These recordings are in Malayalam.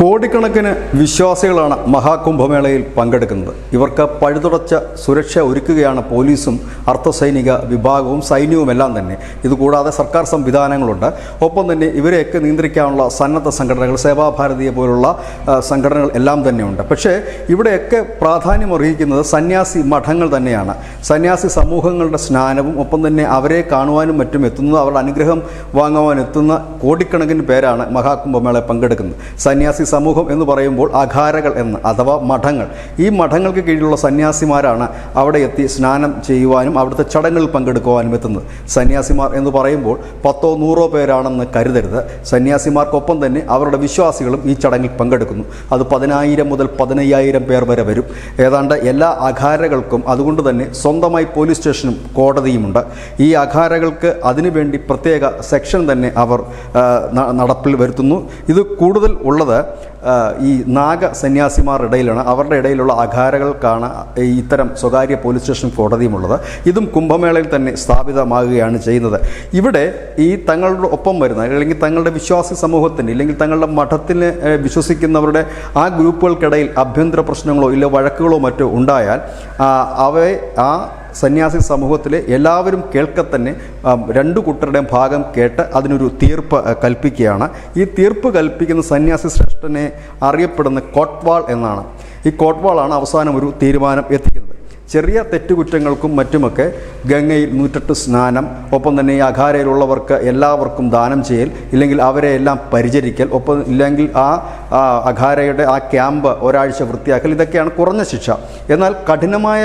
കോടിക്കണക്കിന് വിശ്വാസികളാണ് മഹാകുംഭമേളയിൽ പങ്കെടുക്കുന്നത്. ഇവർക്ക് പഴുതുടച്ച സുരക്ഷ ഒരുക്കുകയാണ് പോലീസും അർദ്ധസൈനിക വിഭാഗവും സൈന്യവുമെല്ലാം തന്നെ. ഇതുകൂടാതെ സർക്കാർ സംവിധാനങ്ങളുണ്ട്. ഒപ്പം തന്നെ ഇവരെയൊക്കെ നിയന്ത്രിക്കാനുള്ള സന്നദ്ധ സംഘടനകൾ, സേവാഭാരതിയെ പോലുള്ള സംഘടനകൾ എല്ലാം തന്നെയുണ്ട്. പക്ഷേ ഇവിടെയൊക്കെ പ്രാധാന്യം അർഹിക്കുന്നത് സന്യാസി മഠങ്ങൾ തന്നെയാണ്. സന്യാസി സമൂഹങ്ങളുടെ സ്നാനവും ഒപ്പം തന്നെ അവരെ കാണുവാനും മറ്റും എത്തുന്നത്, അവരുടെ അനുഗ്രഹം വാങ്ങുവാൻ എത്തുന്ന കോടിക്കണക്കിന് പേരാണ് മഹാകുംഭമേളയിൽ പങ്കെടുക്കുന്നത്. സന്യാസി സമൂഹം എന്ന് പറയുമ്പോൾ അഘാരകൾ എന്ന് അഥവാ മഠങ്ങൾ, ഈ മഠങ്ങൾക്ക് കീഴിലുള്ള സന്യാസിമാരാണ് അവിടെ എത്തി സ്നാനം ചെയ്യുവാനും അവിടുത്തെ ചടങ്ങുകളിൽ പങ്കെടുക്കുവാനും എത്തുന്നത്. സന്യാസിമാർ എന്ന് പറയുമ്പോൾ 10 or 100 പേരാണെന്ന് കരുതരുത്. സന്യാസിമാർക്കൊപ്പം തന്നെ അവരുടെ വിശ്വാസികളും ഈ ചടങ്ങിൽ പങ്കെടുക്കുന്നു. അത് 10,000 മുതൽ 15,000 പേർ വരെ വരും. ഏതാണ്ട് എല്ലാ അഘാരകൾക്കും അതുകൊണ്ട് തന്നെ സ്വന്തമായി പോലീസ് സ്റ്റേഷനും കോടതിയുമുണ്ട്. ഈ അഘാരകൾക്ക് അതിനുവേണ്ടി പ്രത്യേക സെക്ഷൻ തന്നെ അവർ നടപ്പിൽ വരുത്തുന്നു. ഇത് കൂടുതൽ ഉള്ളത് ഈ നാഗ സന്യാസിമാരുടെ ഇടയിലാണ്. അവരുടെ ഇടയിലുള്ള അഘാരകൾക്കാണ് ഇത്തരം സ്വകാര്യ പോലീസ് സ്റ്റേഷൻ കോടതിയുമുള്ളത്. ഇതും കുംഭമേളയിൽ തന്നെ സ്ഥാപിതമാകുകയാണ് ചെയ്യുന്നത്. ഇവിടെ ഈ തങ്ങളുടെ ഒപ്പം വരുന്ന അല്ലെങ്കിൽ തങ്ങളുടെ വിശ്വാസി സമൂഹത്തിന് ഇല്ലെങ്കിൽ തങ്ങളുടെ മഠത്തിന് വിശ്വസിക്കുന്നവരുടെ ആ ഗ്രൂപ്പുകൾക്കിടയിൽ ആഭ്യന്തര പ്രശ്നങ്ങളോ ഇല്ല വഴക്കുകളോ മറ്റോ ഉണ്ടായാൽ അവയെ ആ സന്യാസി സമൂഹത്തിലെ എല്ലാവരും കേൾക്കത്തന്നെ 2 കൂട്ടരുടെയും ഭാഗം കേട്ട് അതിനൊരു തീർപ്പ് കൽപ്പിക്കുകയാണ്. ഈ തീർപ്പ് കൽപ്പിക്കുന്ന സന്യാസി ശ്രേഷ്ഠനെ അറിയപ്പെടുന്ന കോട്ട്വാൾ എന്നാണ്. ഈ കോട്ട്വാളാണ് അവസാനം ഒരു തീരുമാനം എത്തിക്കുന്നത്. ചെറിയ തെറ്റുകുറ്റങ്ങൾക്കും മറ്റുമൊക്കെ ഗംഗയിൽ 108 സ്നാനം, ഒപ്പം തന്നെ ഈ അഘാരയിലുള്ളവർക്ക് എല്ലാവർക്കും ദാനം ചെയ്യൽ, ഇല്ലെങ്കിൽ അവരെ എല്ലാം പരിചരിക്കൽ, ഒപ്പം ഇല്ലെങ്കിൽ ആ അഘാരയുടെ ആ ക്യാമ്പ് ഒരാഴ്ച വൃത്തിയാക്കൽ, ഇതൊക്കെയാണ് കുറഞ്ഞ ശിക്ഷ. എന്നാൽ കഠിനമായ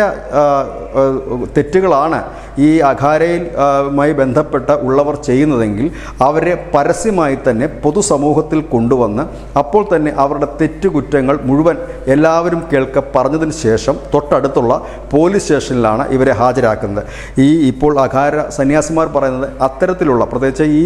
തെറ്റുകളാണ് ഈ അഘാരയുമായി ബന്ധപ്പെട്ട ഉള്ളവർ ചെയ്യുന്നതെങ്കിൽ അവരെ പരസ്യമായി തന്നെ പൊതുസമൂഹത്തിൽ കൊണ്ടുവന്ന് അപ്പോൾ തന്നെ അവരുടെ തെറ്റുകുറ്റങ്ങൾ മുഴുവൻ എല്ലാവരും കേൾക്ക പറഞ്ഞതിന് ശേഷം തൊട്ടടുത്തുള്ള പോലീസ് സ്റ്റേഷനിലാണ് ഇവരെ ഹാജരാക്കുന്നത്. ഇപ്പോൾ അഘാര സന്യാസിമാർ പറയുന്നത് അത്തരത്തിലുള്ള പ്രത്യേകിച്ച് ഈ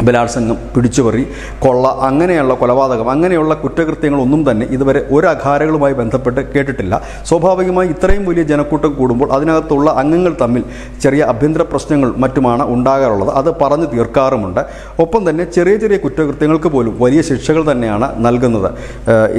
ബലാത്സംഗം, പിടിച്ചുപറി, കൊള്ള, അങ്ങനെയുള്ള കൊലപാതകം, അങ്ങനെയുള്ള കുറ്റകൃത്യങ്ങളൊന്നും തന്നെ ഇതുവരെ ഒരു അഘാരകളുമായി ബന്ധപ്പെട്ട് കേട്ടിട്ടില്ല. സ്വാഭാവികമായി ഇത്രയും വലിയ ജനക്കൂട്ടം കൂടുമ്പോൾ അതിനകത്തുള്ള അംഗങ്ങൾ തമ്മിൽ ചെറിയ ആഭ്യന്തര പ്രശ്നങ്ങൾ മറ്റുമാണ് ഉണ്ടാകാറുള്ളത്. അത് പറഞ്ഞു തീർക്കാറുമുണ്ട്. ഒപ്പം തന്നെ ചെറിയ ചെറിയ കുറ്റകൃത്യങ്ങൾക്ക് പോലും വലിയ ശിക്ഷകൾ തന്നെയാണ് നൽകുന്നത്.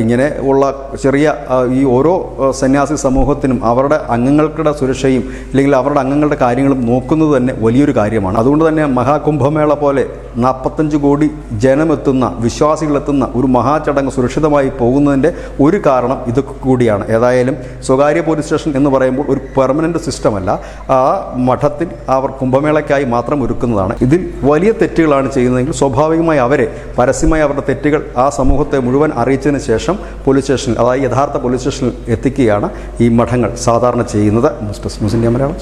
ഇങ്ങനെ ഉള്ള ചെറിയ ഈ ഓരോ സന്യാസി സമൂഹത്തിനും അവരുടെ അംഗങ്ങളുടെ സുരക്ഷയും ഇല്ലെങ്കിൽ അവരുടെ അംഗങ്ങളുടെ കാര്യങ്ങളും നോക്കുന്നത് തന്നെ വലിയൊരു കാര്യമാണ്. അതുകൊണ്ട് തന്നെ മഹാകുംഭമേള പോലെ 45 കോടി ജനമെത്തുന്ന, വിശ്വാസികളെത്തുന്ന ഒരു മഹാചടങ്ങ് സുരക്ഷിതമായി പോകുന്നതിൻ്റെ ഒരു കാരണം ഇതൊക്കെ കൂടിയാണ്. ഏതായാലും സ്വകാര്യ പോലീസ് സ്റ്റേഷൻ എന്ന് പറയുമ്പോൾ ഒരു പെർമനൻ്റ് സിസ്റ്റമല്ല. ആ മഠത്തിൽ അവർ കുംഭമേളയ്ക്കായി മാത്രം ഒരുക്കുന്നതാണ്. ഇതിൽ വലിയ തെറ്റുകളാണ് ചെയ്യുന്നതെങ്കിൽ സ്വാഭാവികമായി അവരെ പരസ്യമായി അവരുടെ തെറ്റുകൾ ആ സമൂഹത്തെ മുഴുവൻ അറിയിച്ചതിന് ശേഷം പോലീസ് സ്റ്റേഷനിൽ, അതായത് യഥാർത്ഥ പോലീസ് സ്റ്റേഷനിൽ എത്തിക്കുകയാണ് ഈ മഠങ്ങൾ സാധാരണ ചെയ്യുന്നത്. News desk, news India Malayalam.